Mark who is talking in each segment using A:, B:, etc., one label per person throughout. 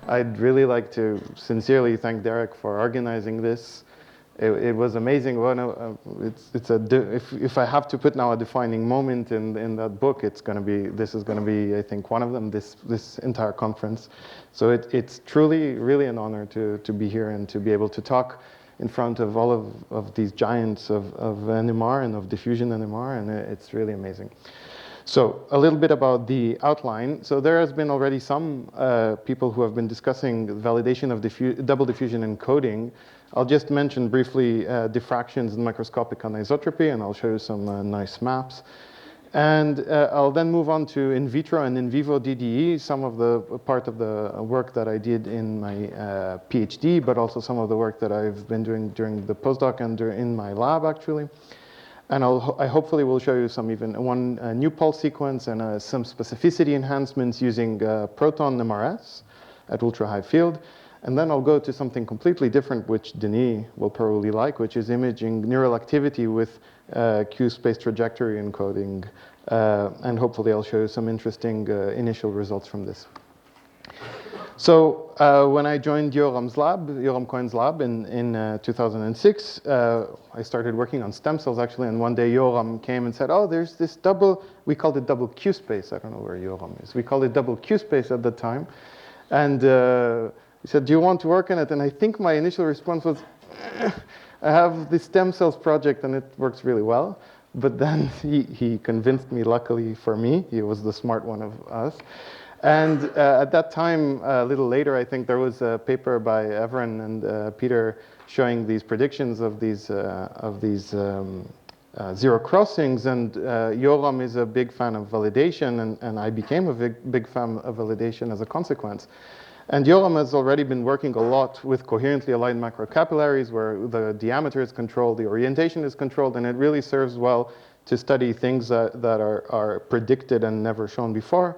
A: I'd really like to sincerely thank Derek for organizing this. It was amazing. Well, if I have to put now a defining moment in that book, this is going to be, I think, one of them. This entire conference. So it's truly, really an honor to be here and to be able to talk in front of all of these giants of NMR and of diffusion NMR, and it's really amazing. So a little bit about the outline. So there has been already some people who have been discussing the validation of double diffusion encoding. I'll just mention briefly diffractions and microscopic anisotropy, and I'll show you some nice maps. And I'll then move on to in vitro and in vivo DDE, some of the part of the work that I did in my PhD, but also some of the work that I've been doing during the postdoc and in my lab, actually. And I hopefully will show you one new pulse sequence and some specificity enhancements using proton MRS at ultra-high field. And then I'll go to something completely different, which Denis will probably like, which is imaging neural activity with Q-space trajectory encoding. And hopefully I'll show you some interesting initial results from this. So when I joined Yoram Cohen's lab in 2006, I started working on stem cells, actually. And one day Yoram came and said, oh, there's this we called it double Q-space. I don't know where Yoram is. We called it double Q-space at the time. And he said, do you want to work on it? And I think my initial response was, I have this stem cells project and it works really well. But then he convinced me, luckily for me. He was the smart one of us. And at that time, a little later, I think there was a paper by Evren and Peter showing these predictions of these zero crossings. And Yoram is a big fan of validation, and I became a big fan of validation as a consequence. And Yoram has already been working a lot with coherently aligned macrocapillaries, where the diameter is controlled, the orientation is controlled, and it really serves well to study things that are predicted and never shown before.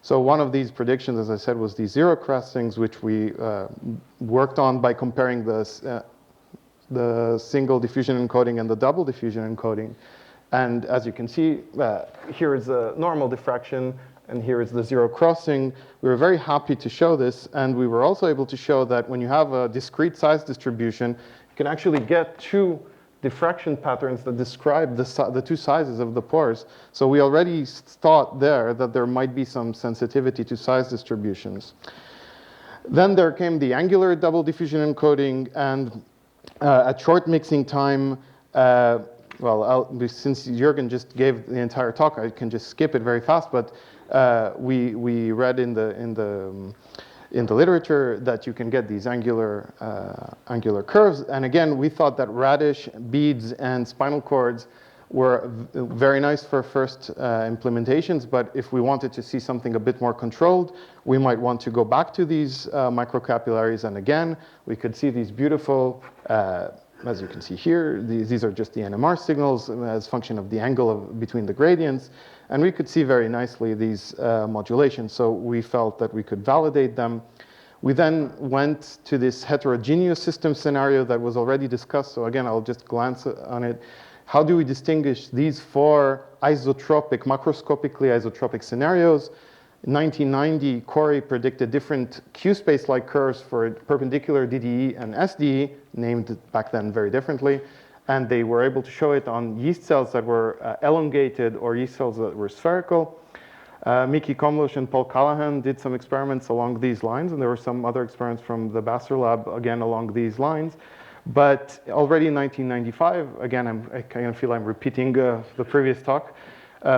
A: So one of these predictions, as I said, was these zero crossings, which we worked on by comparing the single diffusion encoding and the double diffusion encoding. And as you can see, here is a normal diffraction, and here is the zero crossing. We were very happy to show this, and we were also able to show that when you have a discrete size distribution, you can actually get two diffraction patterns that describe the two sizes of the pores. So we already thought there that there might be some sensitivity to size distributions. Then there came the angular double diffusion encoding, and at short mixing time, since Jürgen just gave the entire talk, I can just skip it very fast, but we read in the literature that you can get these angular curves. And again, we thought that radish, beads, and spinal cords were very nice for first implementations, but if we wanted to see something a bit more controlled, we might want to go back to these microcapillaries. And again, we could see these beautiful, as you can see here, these are just the NMR signals as function of the angle between the gradients. And we could see very nicely these modulations. So we felt that we could validate them. We then went to this heterogeneous system scenario that was already discussed. So again, I'll just glance on it. How do we distinguish these four macroscopically isotropic scenarios? In 1990, Corey predicted different Q-space-like curves for perpendicular DDE and SDE, named back then very differently. And they were able to show it on yeast cells that were elongated or yeast cells that were spherical. Mickey Komlosh and Paul Callahan did some experiments along these lines, and there were some other experiments from the Basser lab, again, along these lines. But already in 1995, again, I kind of feel I'm repeating the previous talk,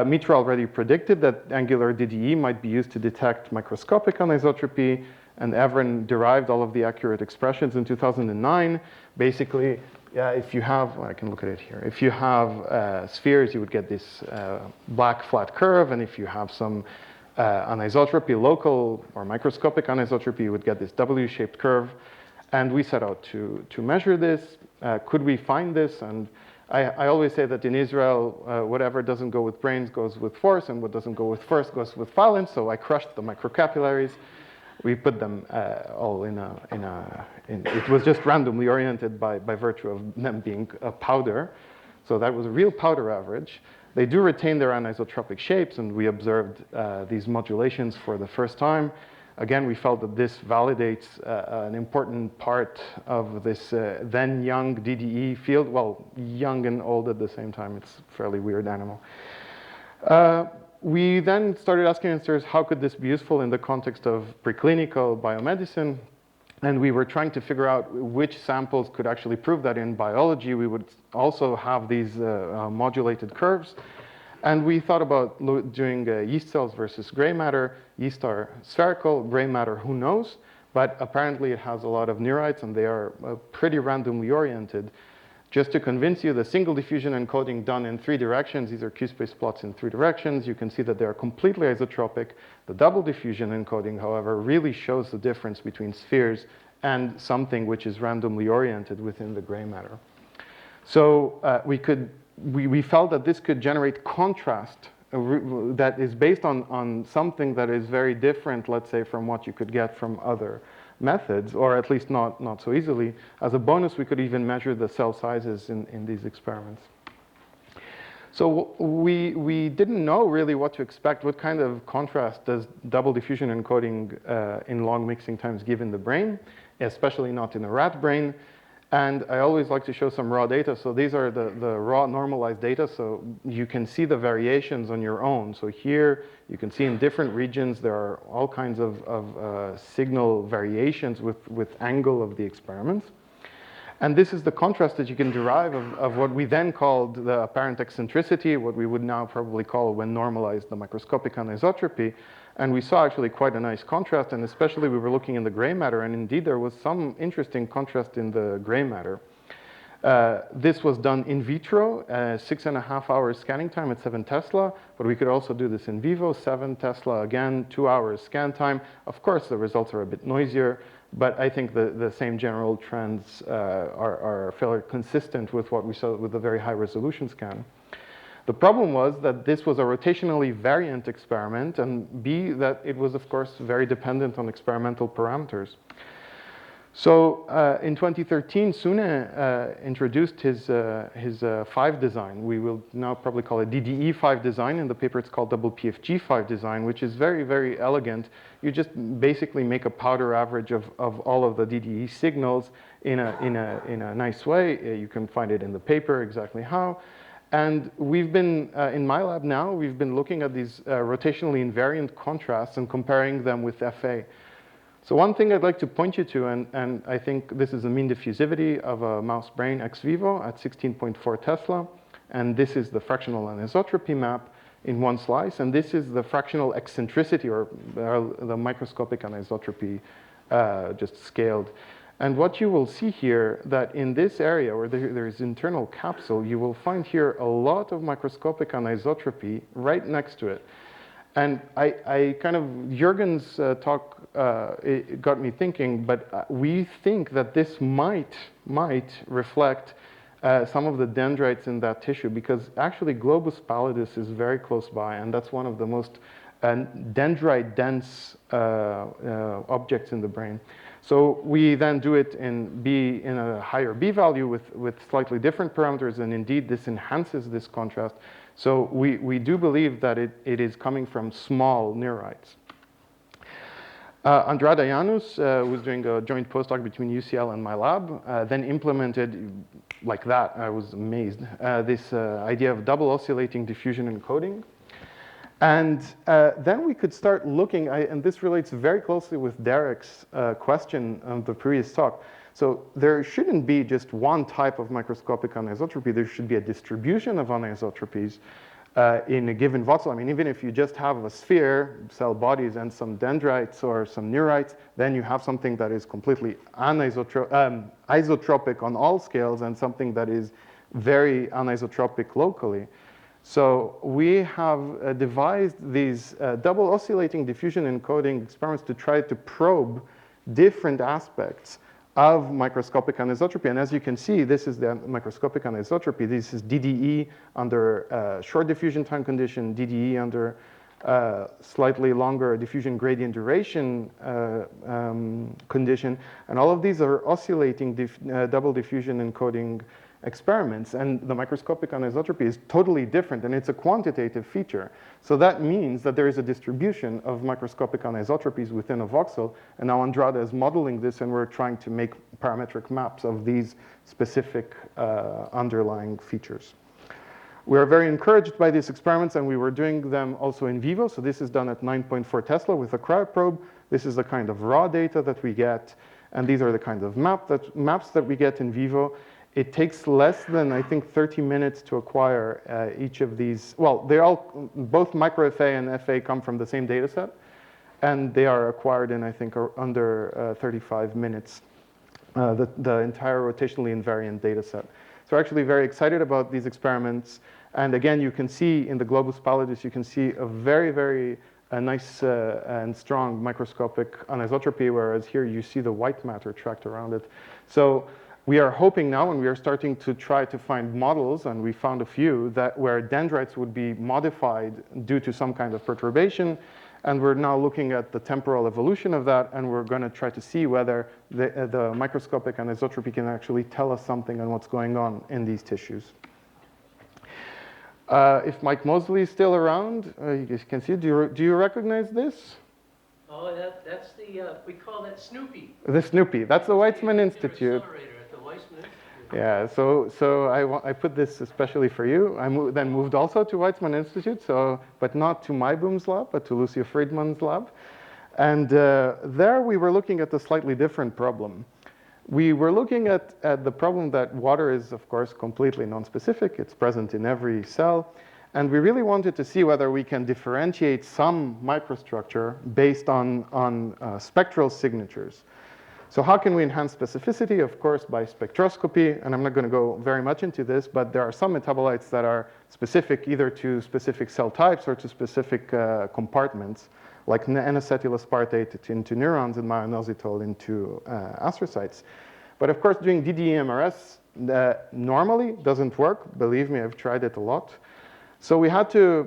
A: Mitra already predicted that angular DDE might be used to detect microscopic anisotropy, and Evren derived all of the accurate expressions in 2009. Basically, if you have, I can look at it here. If you have spheres, you would get this black flat curve, and if you have some anisotropy, local or microscopic anisotropy, you would get this W-shaped curve. And we set out to measure this. Could we find this? And I always say that in Israel, whatever doesn't go with brains goes with force, and what doesn't go with force goes with violence. So I crushed the microcapillaries. We put them all it was just randomly oriented by virtue of them being a powder. So that was a real powder average. They do retain their anisotropic shapes, and we observed these modulations for the first time. again, we felt that this validates an important part of this then young DDE field. Well, young and old at the same time. It's a fairly weird animal. We then started asking ourselves, how could this be useful in the context of preclinical biomedicine? And we were trying to figure out which samples could actually prove that in biology we would also have these modulated curves. And we thought about doing yeast cells versus gray matter. Yeast are spherical, gray matter, who knows? But apparently it has a lot of neurites and they are pretty randomly oriented. Just to convince you, the single diffusion encoding done in 3 directions, these are Q-space plots in 3 directions, you can see that they are completely isotropic. The double diffusion encoding, however, really shows the difference between spheres and something which is randomly oriented within the gray matter. So we felt that this could generate contrast that is based on something that is very different, let's say, from what you could get from other methods, or at least not so easily. As a bonus, we could even measure the cell sizes in these experiments. So we didn't know really what to expect. What kind of contrast does double diffusion encoding in long mixing times give in the brain, especially not in a rat brain? And I always like to show some raw data. So these are the raw normalized data. So you can see the variations on your own. So here you can see in different regions there are all kinds of signal variations with angle of the experiments. And this is the contrast that you can derive of what we then called the apparent eccentricity, what we would now probably call, when normalized, the microscopic anisotropy. And we saw actually quite a nice contrast, and especially we were looking in the gray matter, and indeed there was some interesting contrast in the gray matter. This was done in vitro, 6.5 hours scanning time at 7 Tesla, but we could also do this in vivo, 7 Tesla again, 2 hours scan time. Of course, the results are a bit noisier, but I think the same general trends are fairly consistent with what we saw with the very high resolution scan. The problem was that this was a rotationally variant experiment, and B, that it was, of course, very dependent on experimental parameters. So in 2013, Sune introduced his 5 design. We will now probably call it DDE 5 design. In the paper, it's called double PFG 5 design, which is very, very elegant. You just basically make a powder average of all of the DDE signals in a nice way. You can find it in the paper exactly how. And we've been, in my lab now, we've been looking at these rotationally invariant contrasts and comparing them with FA. So one thing I'd like to point you to, and I think this is the mean diffusivity of a mouse brain ex vivo at 16.4 Tesla. And this is the fractional anisotropy map in one slice. And this is the fractional eccentricity, or the microscopic anisotropy just scaled. And what you will see here, that in this area where there is internal capsule, you will find here a lot of microscopic anisotropy right next to it. And I kind of, Jürgen's talk, it got me thinking, but we think that this might reflect some of the dendrites in that tissue, because actually globus pallidus is very close by, and that's one of the most dendrite-dense objects in the brain. So we then do it in a higher B value with slightly different parameters, and indeed this enhances this contrast. So we do believe that it is coming from small neurites. Andrada Janus, who was doing a joint postdoc between UCL and my lab, then implemented, like that, I was amazed, this idea of double oscillating diffusion encoding. And then we could start looking, and this relates very closely with Derek's question of the previous talk. So there shouldn't be just one type of microscopic anisotropy. There should be a distribution of anisotropies in a given voxel. I mean, even if you just have a sphere, cell bodies, and some dendrites or some neurites, then you have something that is completely isotropic on all scales and something that is very anisotropic locally. So we have devised these double oscillating diffusion encoding experiments to try to probe different aspects of microscopic anisotropy. And as you can see, this is the microscopic anisotropy. This is DDE under short diffusion time condition, DDE under slightly longer diffusion gradient duration condition. And all of these are oscillating double diffusion encoding experiments, and the microscopic anisotropy is totally different, and it's a quantitative feature. So that means that there is a distribution of microscopic anisotropies within a voxel, and now Andrade is modeling this, and we're trying to make parametric maps of these specific underlying features. We are very encouraged by these experiments, and we were doing them also in vivo. So this is done at 9.4 Tesla with a cryoprobe. This is the kind of raw data that we get, and these are the kinds of maps that we get in vivo. It takes less than, I think, 30 minutes to acquire each of these. Well, both microFA and FA come from the same data set, and they are acquired in, I think, under 35 minutes, the entire rotationally invariant data set. So we're actually very excited about these experiments. And again, you can see in the globus pallidus, you can see a very, very nice and strong microscopic anisotropy, whereas here you see the white matter tracked around it. So we are hoping now, and we are starting to try to find models, and we found a few, that where dendrites would be modified due to some kind of perturbation. And we're now looking at the temporal evolution of that, and we're going to try to see whether the microscopic anisotropy can actually tell us something on what's going on in these tissues. If Mike Mosley is still around, you guys can see, do you recognize this?
B: Oh, that's the, we call that Snoopy.
A: The Snoopy, that's the Weizmann Institute.
B: Accelerator at the Weizmann Institute.
A: Yeah, so I put this especially for you. I then moved also to Weizmann Institute, but not to my Boom's lab, but to Lucia Friedman's lab. And there we were looking at a slightly different problem. We were looking at the problem that water is, of course, completely nonspecific. It's present in every cell. And we really wanted to see whether we can differentiate some microstructure based on spectral signatures. So how can we enhance specificity? Of course, by spectroscopy. And I'm not going to go very much into this, but there are some metabolites that are specific either to specific cell types or to specific compartments, like N-acetyl-aspartate into neurons and myoinositol into astrocytes. But of course, doing DDE-MRS normally doesn't work. Believe me, I've tried it a lot. So we had to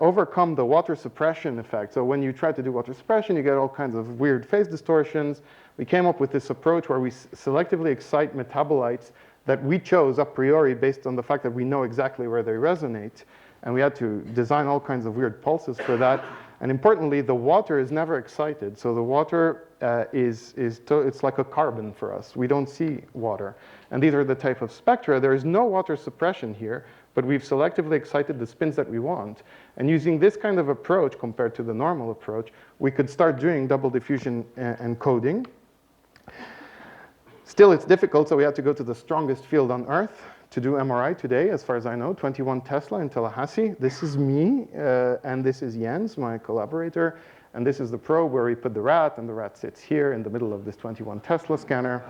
A: overcome the water suppression effect. So when you try to do water suppression, you get all kinds of weird phase distortions. We came up with this approach where we selectively excite metabolites that we chose a priori based on the fact that we know exactly where they resonate. And we had to design all kinds of weird pulses for that. And importantly, the water is never excited. So the water it's like a carbon for us. We don't see water. And these are the type of spectra. There is no water suppression here, but we've selectively excited the spins that we want. And using this kind of approach compared to the normal approach, we could start doing double diffusion encoding. Still, it's difficult, so we had to go to the strongest field on Earth to do MRI today, as far as I know, 21 Tesla in Tallahassee. This is me, and this is Jens, my collaborator. And this is the probe where we put the rat, and the rat sits here in the middle of this 21 Tesla scanner.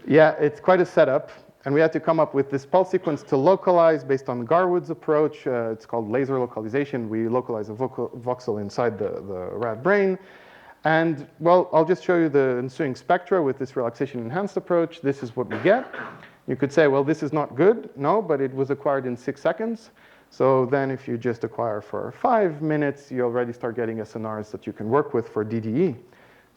A: Yeah, it's quite a setup. And we had to come up with this pulse sequence to localize based on Garwood's approach. It's called laser localization. We localize a voxel inside the rat brain. And, well, I'll just show you the ensuing spectra with this relaxation-enhanced approach. This is what we get. You could say, well, this is not good. No, but it was acquired in 6 seconds. So then if you just acquire for 5 minutes, you already start getting SNRs that you can work with for DDE.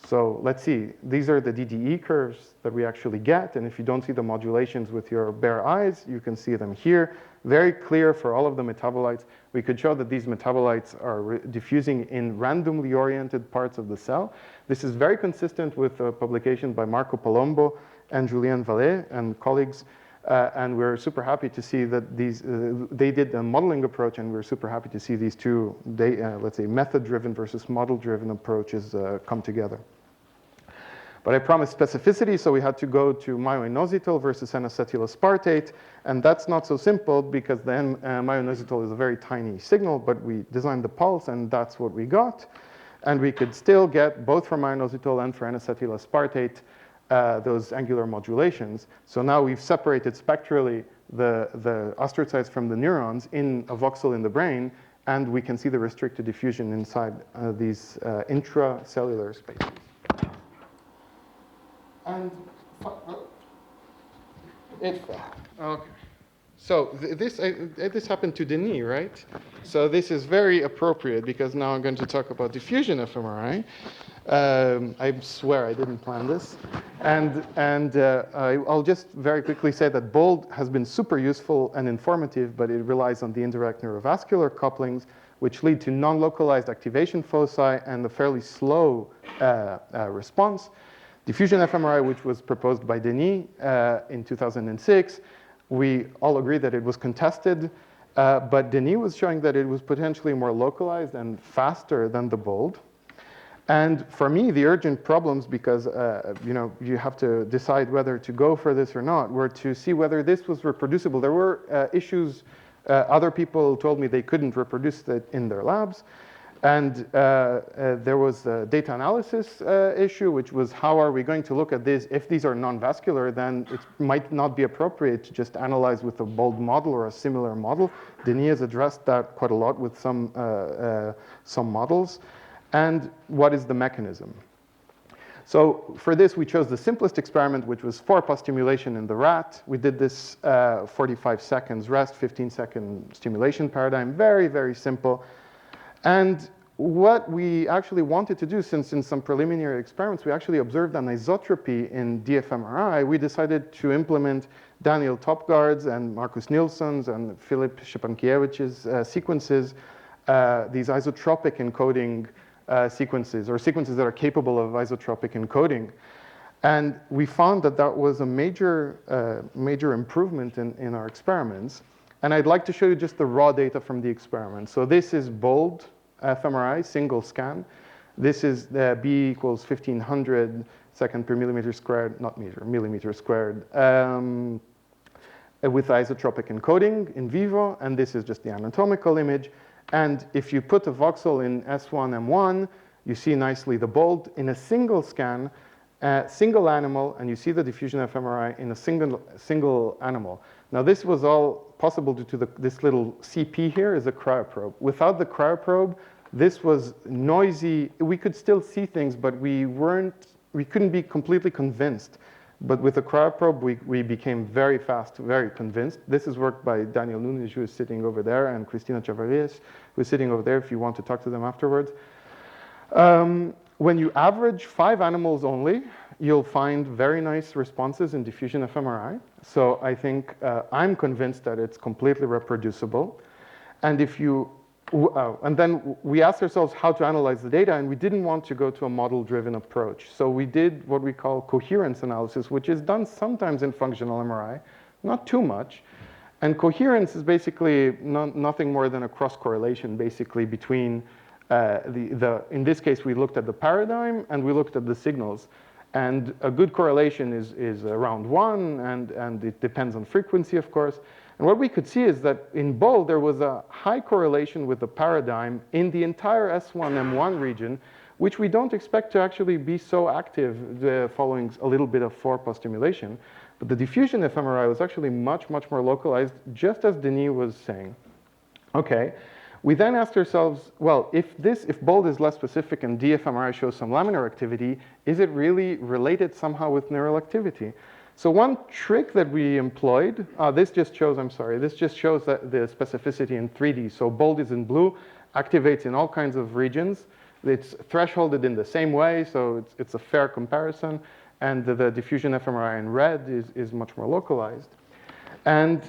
A: So let's see. These are the DDE curves that we actually get. And if you don't see the modulations with your bare eyes, you can see them here. Very clear for all of the metabolites. We could show that these metabolites are diffusing in randomly oriented parts of the cell. This is very consistent with a publication by Marco Palombo and Julien Vallée and colleagues. And we're super happy to see that they did a modeling approach, and we're super happy to see these two, let's say, method-driven versus model-driven approaches come together. But I promised specificity, so we had to go to myoinositol versus N-acetyl-aspartate, and that's not so simple because then myoinositol is a very tiny signal, but we designed the pulse, and that's what we got. And we could still get, both for myoinositol and for N-acetyl-aspartate, those angular modulations. So now we've separated spectrally the astrocytes from the neurons in a voxel in the brain, and we can see the restricted diffusion inside these intracellular spaces. And it fell. Okay. So this happened to Denis, right? So this is very appropriate because now I'm going to talk about diffusion fMRI. I swear I didn't plan this. I'll just very quickly say that BOLD has been super useful and informative, but it relies on the indirect neurovascular couplings, which lead to non-localized activation foci and a fairly slow response. Diffusion fMRI, which was proposed by Denis in 2006, we all agree that it was contested, but Denis was showing that it was potentially more localized and faster than the BOLD. And for me, the urgent problems, because you have to decide whether to go for this or not, were to see whether this was reproducible. There were issues. Other people told me they couldn't reproduce it in their labs. And there was a data analysis issue, which was how are we going to look at this? If these are non-vascular, then it might not be appropriate to just analyze with a BOLD model or a similar model. Denis has addressed that quite a lot with some models. And what is the mechanism? So for this, we chose the simplest experiment, which was 4-pulse stimulation in the rat. We did this 45 seconds rest, 15-second stimulation paradigm, very, very simple. And what we actually wanted to do, since in some preliminary experiments, we actually observed anisotropy in DfMRI, we decided to implement Daniel Topgaard's and Markus Nilsson's and Filip Szczepankiewicz's sequences, these isotropic encoding sequences, or sequences that are capable of isotropic encoding. And we found that that was a major improvement in our experiments. And I'd like to show you just the raw data from the experiment. So this is BOLD fMRI, single scan. This is the B equals 1500 second per millimeter squared, not meter, millimeter squared, with isotropic encoding in vivo. And this is just the anatomical image. And if you put a voxel in S1M1, you see nicely the BOLD in a single scan, single animal, and you see the diffusion fMRI in a single animal. Now this was all possible due to this little CP here is a cryoprobe. Without the cryoprobe, this was noisy. We could still see things, but we couldn't be completely convinced. But with the cryoprobe, we became very fast, very convinced. This is work by Daniel Nunes, who is sitting over there, and Cristina Chavarrias, who is sitting over there if you want to talk to them afterwards. When you average 5 animals only, you'll find very nice responses in diffusion fMRI. So I think I'm convinced that it's completely reproducible. And and then we asked ourselves how to analyze the data, and we didn't want to go to a model-driven approach. So we did what we call coherence analysis, which is done sometimes in functional MRI, not too much. And coherence is basically nothing more than a cross-correlation, basically, between in this case, we looked at the paradigm, and we looked at the signals. And a good correlation is around 1, and it depends on frequency, of course. And what we could see is that in BOLD, there was a high correlation with the paradigm in the entire S1M1 region, which we don't expect to actually be so active following a little bit of 4-pulse stimulation. But the diffusion fMRI was actually much, much more localized, just as Denis was saying. Okay. We then asked ourselves, well, if BOLD is less specific and dfMRI shows some laminar activity, is it really related somehow with neural activity? So one trick that we employed, this just shows that the specificity in 3D. So BOLD is in blue, activates in all kinds of regions. It's thresholded in the same way, so it's a fair comparison. And the diffusion fMRI in red is much more localized. And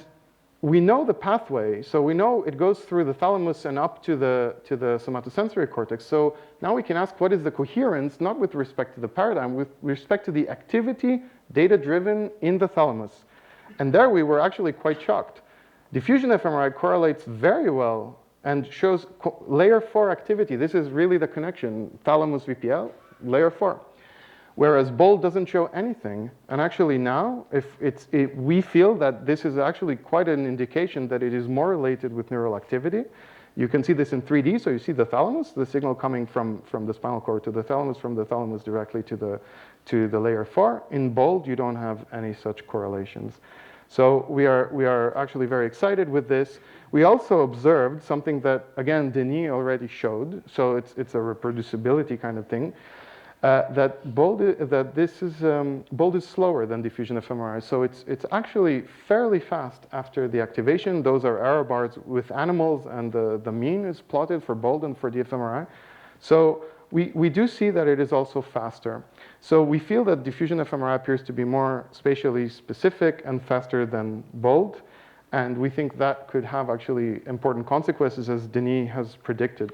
A: we know the pathway, so we know it goes through the thalamus and up to the somatosensory cortex. So now we can ask what is the coherence, not with respect to the paradigm, with respect to the activity data-driven in the thalamus. And there we were actually quite shocked. Diffusion fMRI correlates very well and shows layer 4 activity. This is really the connection, thalamus VPL, layer 4. Whereas BOLD doesn't show anything. And actually now, we feel that this is actually quite an indication that it is more related with neural activity. You can see this in 3D, so you see the thalamus, the signal coming from the spinal cord to the thalamus, from the thalamus directly to the layer 4. In BOLD, you don't have any such correlations. So we are actually very excited with this. We also observed something that, again, Denis already showed, so it's a reproducibility kind of thing. That BOLD is slower than diffusion fMRI, so it's actually fairly fast after the activation. Those are error bars with animals, and the mean is plotted for BOLD and for dfMRI. So we do see that it is also faster. So we feel that diffusion fMRI appears to be more spatially specific and faster than bold. And we think that could have actually important consequences, as Denis has predicted.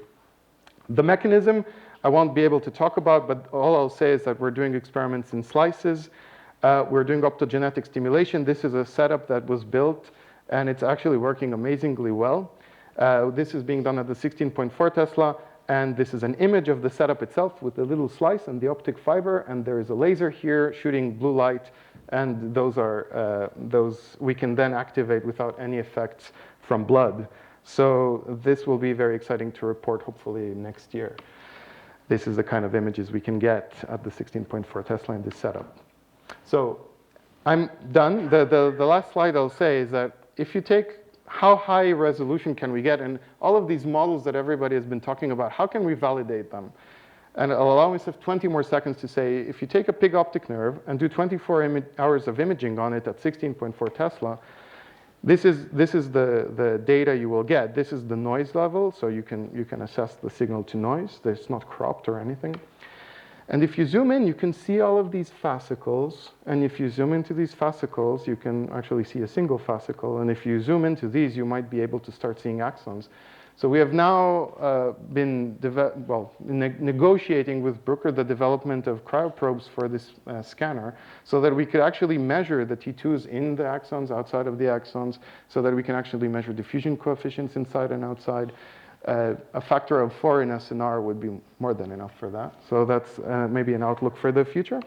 A: The mechanism I won't be able to talk about, but all I'll say is that we're doing experiments in slices. We're doing optogenetic stimulation. This is a setup that was built, and it's actually working amazingly well. This is being done at the 16.4 Tesla, and this is an image of the setup itself with a little slice and the optic fiber, and there is a laser here shooting blue light, and those we can then activate without any effects from blood. So this will be very exciting to report, hopefully next year. This is the kind of images we can get at the 16.4 Tesla in this setup. So I'm done. The last slide I'll say is that if you take how high resolution can we get, and all of these models that everybody has been talking about, how can we validate them? And I'll allow myself 20 more seconds to say, if you take a pig optic nerve and do 24 hours of imaging on it at 16.4 Tesla, this is the data you will get. This is the noise level, so you can assess the signal to noise. It's not cropped or anything. And if you zoom in, you can see all of these fascicles. And if you zoom into these fascicles, you can actually see a single fascicle. And if you zoom into these, you might be able to start seeing axons. So we have now been negotiating with Bruker the development of cryoprobes for this scanner so that we could actually measure the T2s in the axons, outside of the axons, so that we can actually measure diffusion coefficients inside and outside. A factor of 4 in SNR would be more than enough for that. So that's maybe an outlook for the future.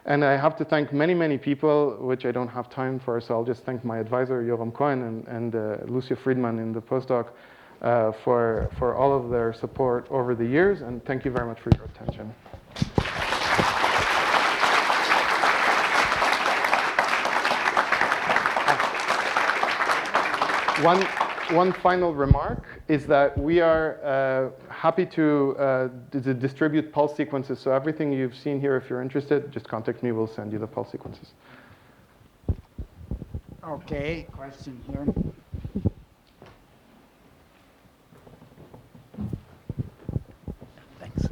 A: And I have to thank many, many people, which I don't have time for, so I'll just thank my advisor, Yoram Cohen, and Lucia Friedman in the postdoc for all of their support over the years. And thank you very much for your attention. One final remark is that we are happy to distribute pulse sequences. So everything you've seen here, if you're interested, just contact me. We'll send you the pulse sequences.
C: Okay, question here.
D: Thanks.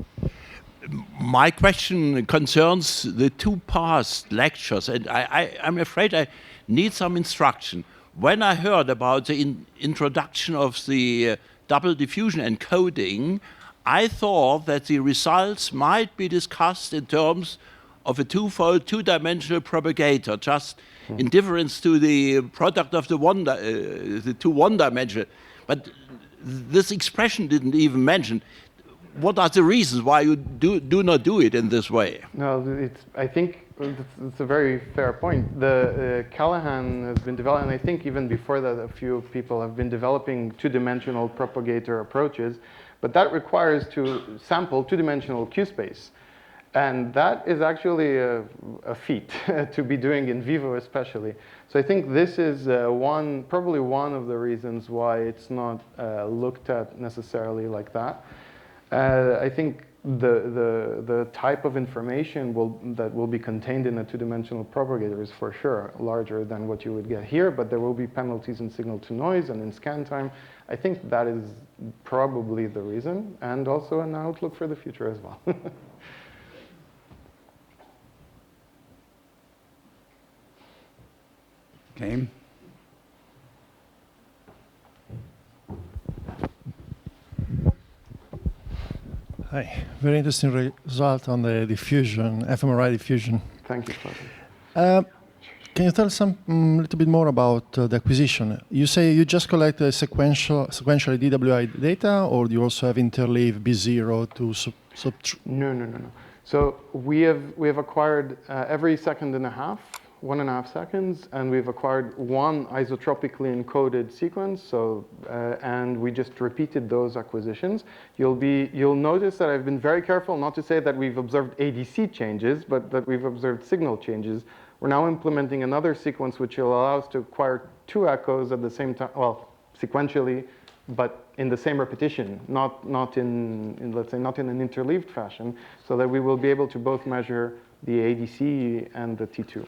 D: My question concerns the two past lectures, and I'm afraid I need some instruction. When I heard about the introduction of the double diffusion encoding, I thought that the results might be discussed in terms of a twofold, two-dimensional propagator, just in difference to the product of the two one-dimensional. But this expression didn't even mention. What are the reasons why you do not do it in this way?
A: No, I think it's a very fair point. The Callahan has been developing, and I think even before that, a few people have been developing two-dimensional propagator approaches, but that requires to sample two-dimensional Q space. And that is actually a feat to be doing in vivo especially. So I think this is probably one of the reasons why it's not looked at necessarily like that. I think the type of information that will be contained in a two-dimensional propagator is for sure larger than what you would get here, but there will be penalties in signal to noise and in scan time. I think that is probably the reason, and also an outlook for the future as well.
C: Okay.
E: Hi, very interesting result on the diffusion, fMRI diffusion.
A: Thank you, Flavio.
E: Can you tell us a little bit more about the acquisition? You say you just collect sequentially DWI data, or do you also have interleave B0 to
A: No. So we have acquired every second and a half, 1.5 seconds, and we've acquired one isotropically encoded sequence. So and we just repeated those acquisitions. You'll notice that I've been very careful not to say that we've observed ADC changes, but that we've observed signal changes. We're now implementing another sequence which will allow us to acquire 2 echoes at the same time, well, sequentially, but in the same repetition, not in let's say not in an interleaved fashion, so that we will be able to both measure the ADC and the T2.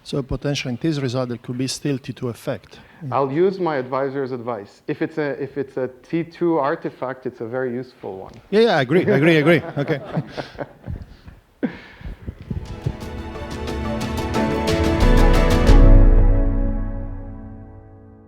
E: So potentially in this result, there could be still T2 effect.
A: I'll use my advisor's advice. If it's a T2 artifact, it's a very useful one.
E: Yeah, I agree. Okay.